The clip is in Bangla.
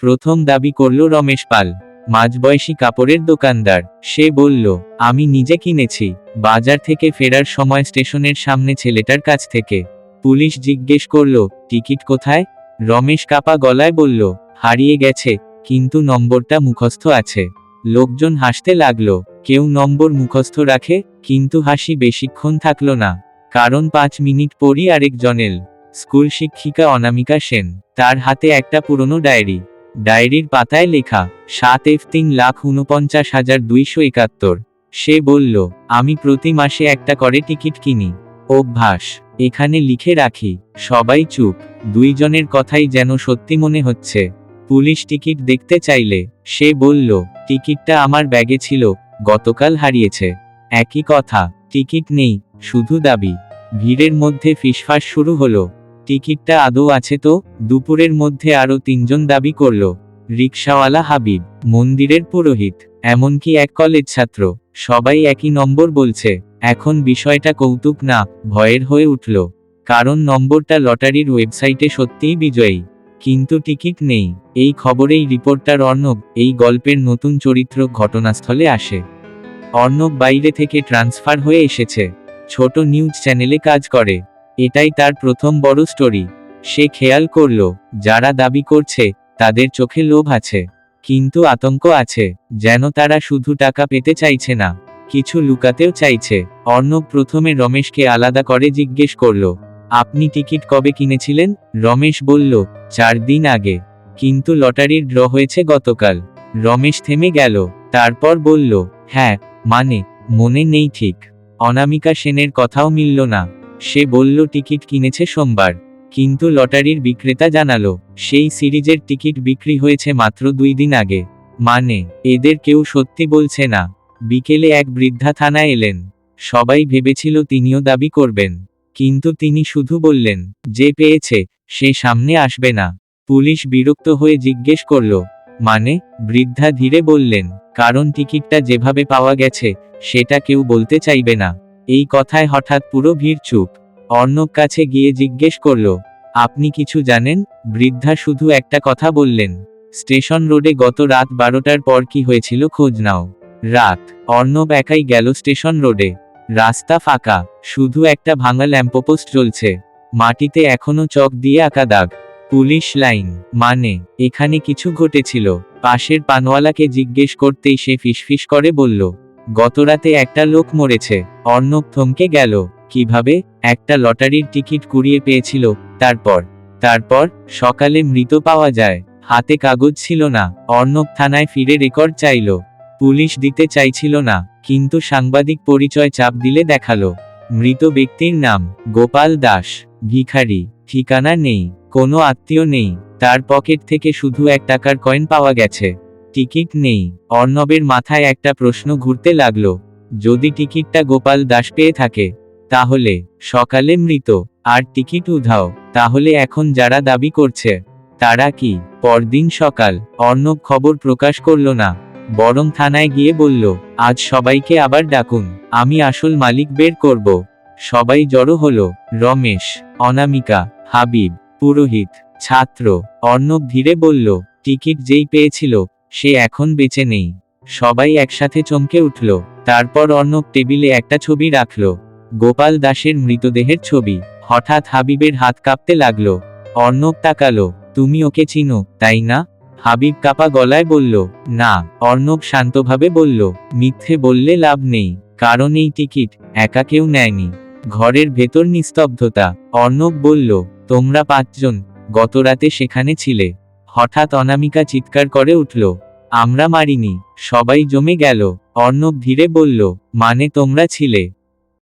প্রথম দাবি করল রমেশ পাল, মাঝবয়সী কাপড়ের দোকানদার। সে বলল, আমি নিজে কিনেছি, বাজার থেকে ফেরার সময় স্টেশনের সামনে ছেলেটার কাছ থেকে। পুলিশ জিজ্ঞেস করল, টিকিট কোথায়? রমেশ কাপা গলায় বলল, হারিয়ে গেছে, কিন্তু নম্বরটা মুখস্থ আছে। লোকজন হাসতে লাগলো। কেউ নম্বর মুখস্থ রাখে, কিন্তু হাসি বেশিক্ষণ থাকলো না। কারণ 5 মিনিট পরই আরেকজন এল। স্কুল শিক্ষিকা অনামিকা সেন। তার হাতে একটা পুরনো ডায়েরি। ডায়েরির পাতায় লেখা 7F3,49,271। সে বলল, আমি প্রতি মাসে একটা করে টিকিট কিনি। অভ্যাস। এখানে লিখে রাখি। সবাই চুপ। দুইজনের কথাই যেন সত্যি মনে হচ্ছে। পুলিশ টিকিট দেখতে চাইলে সে বলল, টিকিটটা আমার ব্যাগে ছিল, গতকাল হারিয়েছে। একই কথা, টিকিট নেই, শুধু দাবি। ভিড়ের মধ্যে ফিসফাস শুরু হলো, টিকিটটা আদৌ আছে তো? দুপুরের মধ্যে আরো 3জন দাবি করল। রিকশাওয়ালা হাবিব, মন্দিরের পুরোহিত, এমনকি এক কলেজ ছাত্র। সবাই একই নম্বর বলছে। এখন বিষয়টা কৌতুক না, ভয়ের হয়ে উঠল। কারণ নম্বরটা লটারির ওয়েবসাইটে সত্যিই বিজয়ী, কিন্তু টিকিট নেই। এই খবরেই রিপোর্টার অর্ণব, এই গল্পের নতুন চরিত্র, ঘটনাস্থলে আসে। অর্ণব বাইরে থেকে ট্রান্সফার হয়ে এসেছে, ছোট নিউজ চ্যানেলে কাজ করে। এটাই তার প্রথম বড় স্টোরি। সে খেয়াল করল, যারা দাবি করছে তাদের চোখে লোভ আছে, কিন্তু আতঙ্ক আছে, যেন তারা শুধু টাকা পেতে চাইছে না, কিছু লুকাতেও চাইছে। অর্ণব প্রথমে রমেশকে আলাদা করে জিজ্ঞেস করল, আপনি টিকিট কবে কিনেছিলেন? রমেশ বলল, 4 দিন আগে, কিন্তু লটারির ড্র হয়েছে গতকাল। রমেশ থেমে গেল, তারপর বলল, হ্যাঁ, মানে, মনে নেই ঠিক। অনামিকা সেনের কথাও মিলল না। সে বলল, টিকিট কিনেছে সোমবার, কিন্তু লটারির বিক্রেতা জানালো সেই সিরিজের টিকিট বিক্রি হয়েছে মাত্র 2 দিন আগে। মানে, এদের কেউ সত্যি বলছে না। বিকেলে এক বৃদ্ধা থানায় এলেন। সবাই ভেবেছিল তিনিও দাবি করবেন, কিন্তু তিনি শুধু বললেন, যে পেয়েছে সে সামনে আসবে না। পুলিশ বিরক্ত হয়ে জিজ্ঞেস করল, মানে? বৃদ্ধা ধীরে বললেন, কারণ টিকিটটা যেভাবে পাওয়া গেছে সেটা কেউ বলতে চাইবে না। এই কথায় হঠাৎ পুরো ভিড় চুপ। অর্ণব কাছে গিয়ে জিজ্ঞেস করল, আপনি কিছু জানেন? বৃদ্ধা শুধু একটা কথা বললেন, স্টেশন রোডে গত রাত 12টার পর কি হয়েছিল খোঁজ নাও। রাত। অর্ণব একাই গেল স্টেশন রোডে। রাস্তা ফাঁকা, শুধু একটা ভাঙা ল্যাম্পপোস্ট জ্বলছে, মাটিতে এখনো চক দিয়ে আঁকা দাগ। Police line. মানে, এখানে কিছু ঘটেছিল। পাশের পানওয়ালাকে জিজ্ঞেস করতেই সে ফিসফিস করে বলল, গতরাতে একটা লোক মরেছে। অর্ণব থমকে গেল। কিভাবে? একটা লটারির টিকিট কুড়িয়ে পেয়েছিল, তারপর সকালে মৃত পাওয়া যায়। হাতে কাগজ ছিল না। অর্ণব থানায় ফিরে রেকর্ড চাইল। পুলিশ দিতে চাইছিল না, কিন্তু সাংবাদিক পরিচয় চাপ দিলে দেখালো। মৃত ব্যক্তির নাম গোপাল দাস, ভিখারি, ঠিকানা নেই, কোনো আত্মীয় নেই। তার পকেট থেকে শুধু 1 টাকার কয়েন পাওয়া গেছে, টিকিট নেই। অর্ণবের মাথায় একটা প্রশ্ন ঘুরতে লাগলো, যদি টিকিটটা গোপাল দাস পেয়ে থাকে, তাহলে সকালে মৃত, আর টিকিট উধাও, তাহলে এখন যারা দাবি করছে তারা কি? পরদিন সকাল। অর্ণব খবর প্রকাশ করল না, বরং থানায় গিয়ে বলল, আজ সবাইকে আবার ডাকুন, আমি আসল মালিক বের করব। সবাই জড়ো হলো, রমেশ, অনামিকা, হাবিব, পুরোহিত, ছাত্র। অর্ণব ধীরে বলল, টিকিট যেই পেয়েছিল সে এখন বেঁচে নেই। সবাই একসাথে চমকে উঠল। তারপর অর্ণব টেবিলে একটা ছবি রাখল, গোপাল দাসের মৃতদেহের ছবি। হঠাৎ হাবিবের হাত কাঁপতে লাগলো। অর্ণব তাকালো, তুমি ওকে চিনো, তাই না? হাবিব কাপা গলায় বলল, না। অর্ণব শান্তভাবে বলল, মিথ্যে বললে লাভ নেই, কারণ এই টিকিট একা কেউ নেয়নি। ঘরের ভেতর নিস্তব্ধতা। অর্ণব বলল, তোমরা 5 জন গতরাতে সেখানে ছিলে? হঠাৎ অনামিকা চিৎকার করে উঠল, আমরা মারিনি। সবাই জমে গেল। অর্ণব ধীরে বলল, মানে তোমরা ছিলে?